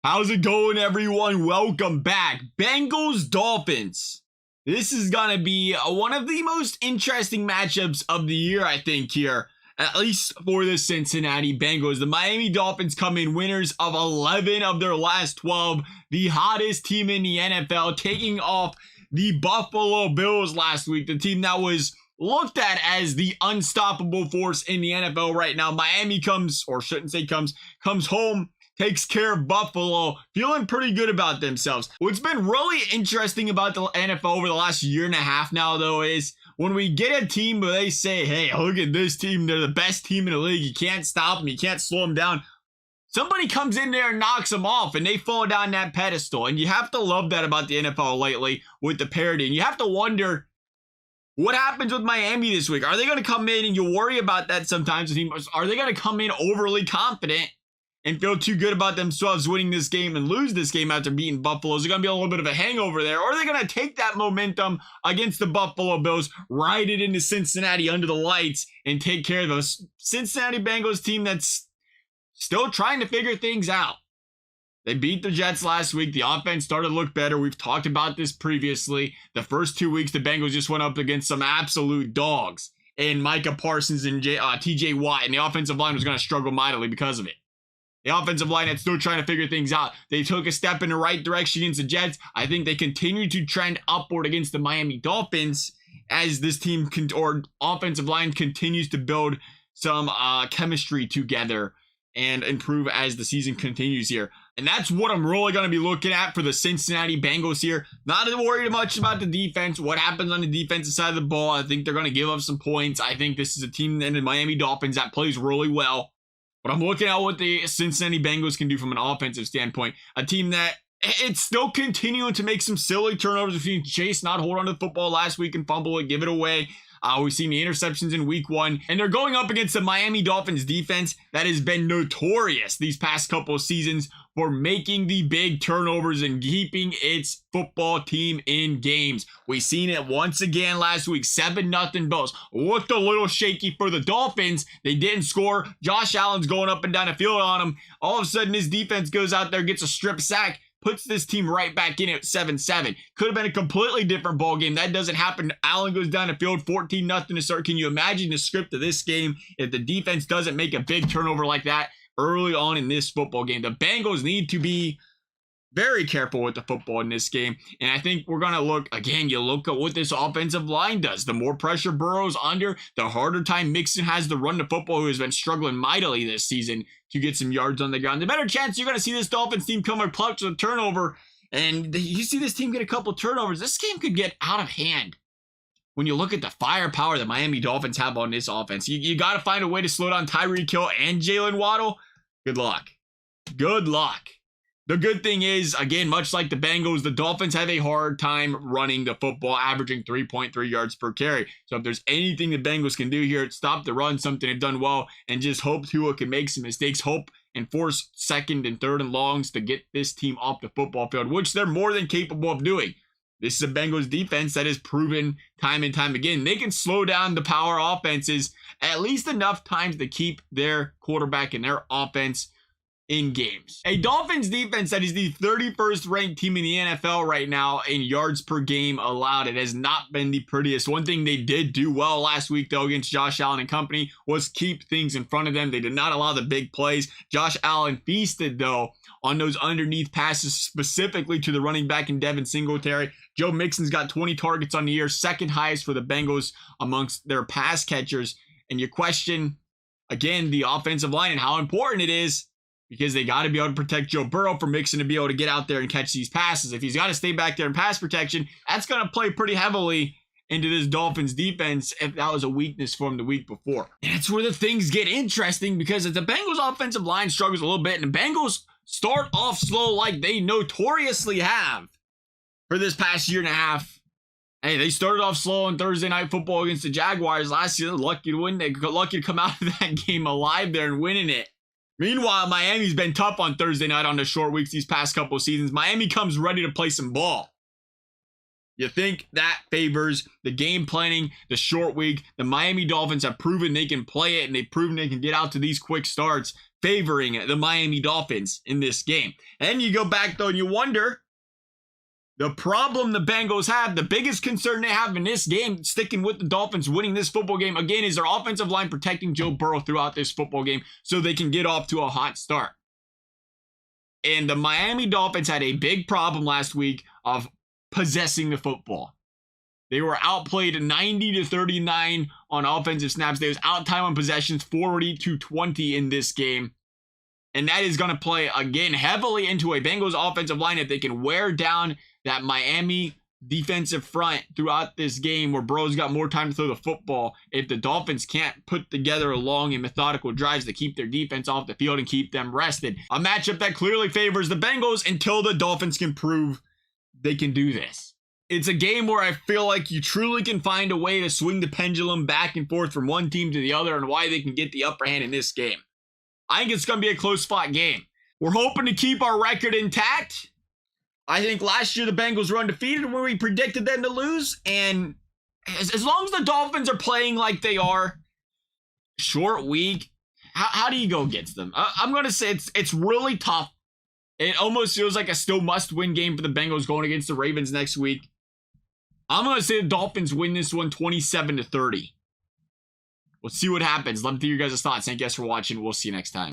How's it going, everyone? Welcome back. Bengals Dolphins. This is going to be one of the most interesting matchups of the year, I think, here. At least for the Cincinnati Bengals. The Miami Dolphins come in winners of 11 of their last 12. The hottest team in the NFL, taking off the Buffalo Bills last week. The team that was looked at as the unstoppable force in the NFL right now. Miami comes home, takes care of Buffalo, feeling pretty good about themselves. What's been really interesting about the NFL over the last year and a half now, though, is when we get a team where they say, hey, look at this team, they're the best team in the league, you can't stop them, you can't slow them down. Somebody comes in there and knocks them off, and they fall down that pedestal. And you have to love that about the NFL lately with the parity. And you have to wonder, what happens with Miami this week? Are they going to come in, and you worry about that sometimes, are they going to come in overly confident and feel too good about themselves winning this game and lose this game after beating Buffalo? Is there going to be a little bit of a hangover there? Or are they going to take that momentum against the Buffalo Bills, ride it into Cincinnati under the lights, and take care of the Cincinnati Bengals team that's still trying to figure things out? They beat the Jets last week. The offense started to look better. We've talked about this previously. The first 2 weeks, the Bengals just went up against some absolute dogs in Micah Parsons and TJ Watt, and the offensive line was going to struggle mightily because of it. The offensive line that's still trying to figure things out. They took a step in the right direction against the Jets. I think they continue to trend upward against the Miami Dolphins as this team offensive line continues to build some chemistry together and improve as the season continues here. And that's what I'm really going to be looking at for the Cincinnati Bengals here. Not worried much about the defense, what happens on the defensive side of the ball. I think they're going to give up some points. I think this is a team in the Miami Dolphins that plays really well. But I'm looking at what the Cincinnati Bengals can do from an offensive standpoint. A team that it's still continuing to make some silly turnovers. We've seen Chase not hold on to the football last week and fumble it, give it away. We've seen the interceptions in week 1. And they're going up against the Miami Dolphins defense that has been notorious these past couple of seasons for making the big turnovers and keeping its football team in games. We've seen it once again last week. 7-0 Bills. Looked a little shaky for the Dolphins. They didn't score. Josh Allen's going up and down the field on them. All of a sudden, his defense goes out there, gets a strip sack, puts this team right back in at 7-7. Could have been a completely different ball game. That doesn't happen. Allen goes down the field 14-0 to start. Can you imagine the script of this game if the defense doesn't make a big turnover like that early on in this football game? The Bengals need to be very careful with the football in this game. And I think we're going to look, again, you look at what this offensive line does. The more pressure Burrow's under, the harder time Mixon has to run the football, who has been struggling mightily this season to get some yards on the ground. The better chance you're going to see this Dolphins team come or clutch with a turnover. And you see this team get a couple turnovers. This game could get out of hand. When you look at the firepower that Miami Dolphins have on this offense, you got to find a way to slow down Tyreek Hill and Jalen Waddle. Good luck. Good luck. The good thing is, again, much like the Bengals, the Dolphins have a hard time running the football, averaging 3.3 yards per carry. So if there's anything the Bengals can do here, it's stop the run, something they've done well, and just hope Tua can make some mistakes, hope and force 2nd and 3rd and longs to get this team off the football field, which they're more than capable of doing. This is a Bengals defense that has proven time and time again they can slow down the power offenses at least enough times to keep their quarterback and their offense in games. A Dolphins defense that is the 31st ranked team in the NFL right now in yards per game allowed. It has not been the prettiest. One thing they did do well last week, though, against Josh Allen and company was keep things in front of them. They did not allow the big plays. Josh Allen feasted, though, on those underneath passes, specifically to the running back in Devin Singletary. Joe Mixon's got 20 targets on the year, second highest for the Bengals amongst their pass catchers. And you question, again, the offensive line and how important it is, because they got to be able to protect Joe Burrow for Mixon to be able to get out there and catch these passes. If he's got to stay back there in pass protection, that's going to play pretty heavily into this Dolphins defense if that was a weakness for him the week before. And that's where the things get interesting, because if the Bengals offensive line struggles a little bit and the Bengals start off slow like they notoriously have for this past year and a half, hey, they started off slow on Thursday Night Football against the Jaguars last year. Lucky to win. They got lucky to come out of that game alive there and winning it. Meanwhile, Miami's been tough on Thursday night on the short weeks these past couple of seasons. Miami comes ready to play some ball. You think that favors the game planning, the short week. The Miami Dolphins have proven they can play it, and they've proven they can get out to these quick starts, favoring the Miami Dolphins in this game. And you go back, though, and you wonder, the problem the Bengals have, the biggest concern they have in this game, sticking with the Dolphins winning this football game, again, is their offensive line protecting Joe Burrow throughout this football game so they can get off to a hot start. And the Miami Dolphins had a big problem last week of possessing the football. They were outplayed 90-39 on offensive snaps. They was out time on possessions 40-20 in this game. And that is going to play, again, heavily into a Bengals offensive line if they can wear down that Miami defensive front throughout this game where Burrow's got more time to throw the football. If the Dolphins can't put together long and methodical drives to keep their defense off the field and keep them rested. A matchup that clearly favors the Bengals until the Dolphins can prove they can do this. It's a game where I feel like you truly can find a way to swing the pendulum back and forth from one team to the other and why they can get the upper hand in this game. I think it's going to be a close fought game. We're hoping to keep our record intact. I think last year the Bengals were undefeated when we predicted them to lose. And as long as the Dolphins are playing like they are, short week, how do you go against them? I'm going to say it's really tough. It almost feels like a still must-win game for the Bengals going against the Ravens next week. I'm going to say the Dolphins win this one 27-30. We'll see what happens. Love to hear your guys' thoughts. Thank you guys for watching. We'll see you next time.